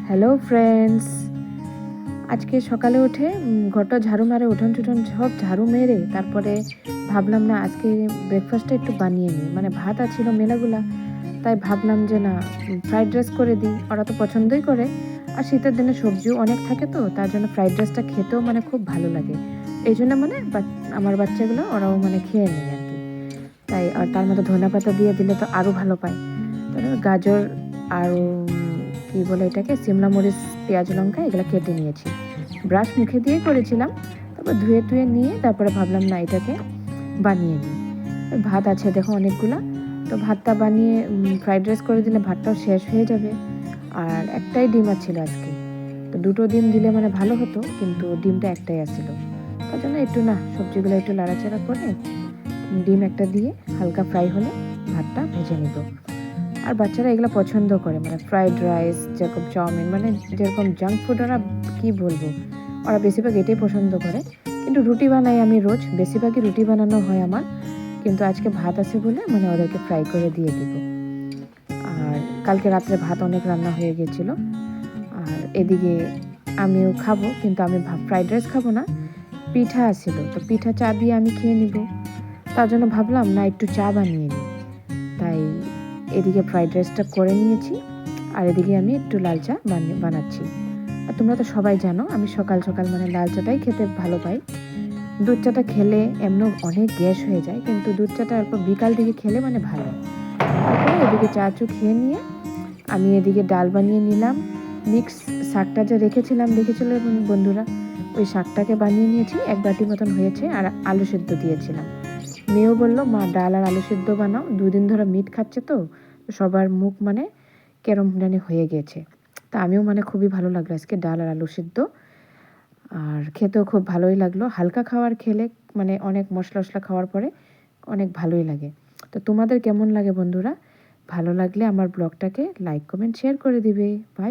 Hello friends, আজকে সকালে উঠে ঘরটা ঝাড়ু মারে, উঠোন টুঠোন সব ঝাড়ু মেরে তারপরে ভাবলাম না আজকে ব্রেকফাস্টটা একটু বানিয়ে নিই। মানে ভাত আছিল মেলাগুলা, তাই ভাবলাম যে না ফ্রাইড রাইস করে দিই। ওরা তো পছন্দই করে, আর শীতের দিনে সবজিও অনেক থাকে, তো তার জন্য ফ্রাইড রাইসটা খেতেও মানে খুব ভালো লাগে। এই জন্য মানে আমার বাচ্চাগুলো ওরাও মানে খেয়ে নেয় আর কি। তাই আর তার মধ্যে ধনেপাতা দিয়ে দিলে তো আরও ভালো পায়। তারপরে গাজর আর কি বলে এটাকে, সিমলা মরিচ, পেঁয়াজ, লঙ্কা এগুলো কেটে নিয়েছি। ব্রাশ মুখে দিয়ে করেছিলাম, তারপর ধুয়ে টুয়ে নিয়ে তারপরে ভাবলাম না এটাকে বানিয়ে নিই। ভাত আছে দেখো অনেকগুলা, তো ভাতটা বানিয়ে ফ্রাইড রাইস করে দিলে ভাতটাও শেষ হয়ে যাবে। আর একটাই ডিম আছিল আজকে, তো দুটো ডিম দিলে মানে ভালো হতো, কিন্তু ডিমটা একটাই আসছিল। তার জন্য একটু না সবজিগুলো একটু লাড়াচাড়া করে ডিম একটা দিয়ে হালকা ফ্রাই হলে ভাতটা ভেজে নিব। আর বাচ্চারা এগুলো পছন্দ করে, মানে ফ্রাইড রাইস, যেরকম চাউমিন, মানে যেরকম জাঙ্ক ফুড ওরা কী বলবো, ওরা বেশিরভাগ এটাই পছন্দ করে। কিন্তু রুটি বানাই আমি রোজ, বেশিরভাগই রুটি বানানো হয় আমার, কিন্তু আজকে ভাত আছে বলে মানে ওদেরকে ফ্রাই করে দিয়ে দিব। আর কালকে রাত্রে ভাত অনেক রান্না হয়ে গেছিলো। আর এদিকে আমিও খাবো, কিন্তু আমি ফ্রাইড রাইস খাবো না, পিঠা আসছিল, তো পিঠা চা দিয়ে আমি খেয়ে নিব। তার জন্য ভাবলাম না একটু চা বানিয়ে নিই, তাই এদিকে ফ্রাইড রাইসটা করে নিয়েছি, আর এদিকে আমি একটু লাল চা বানাচ্ছি। আর তোমরা তো সবাই জানো আমি সকাল সকাল মানে লাল চাটাই খেতে ভালো পাই। দুধ চাটা খেলে এমনি অনেক গ্যাস হয়ে যায়, কিন্তু দুধ চাটা অল্প বিকাল দিকে খেলে মানে ভালো। তারপরে এদিকে চা চু খেয়ে নিয়ে আমি এদিকে ডাল বানিয়ে নিলাম। মিক্স শাকটা যে দেখেছিল বন্ধুরা, ওই শাকটাকে বানিয়ে নিয়েছি, এক বাটি মতন হয়েছে। আর আলু সেদ্ধ দিয়েছিলাম। মেয়েও বললো মা ডাল আর আলু সেদ্ধ বানাও, দুদিন ধরে মিট খাচ্ছে, তো সবার মুখ মানে কেরম জানি হয়ে গেছে। তা আমিও মানে খুবই ভালো লাগলো আজকে ডাল আর আলু সেদ্ধ, আর খেতেও খুব ভালোই লাগলো। হালকা খাবার খেলে মানে অনেক মশলা টশলা খাওয়ার পরে অনেক ভালোই লাগে। তো তোমাদের কেমন লাগে বন্ধুরা? ভালো লাগলে আমার ব্লগটাকে লাইক কমেন্ট শেয়ার করে দিবে। বাই।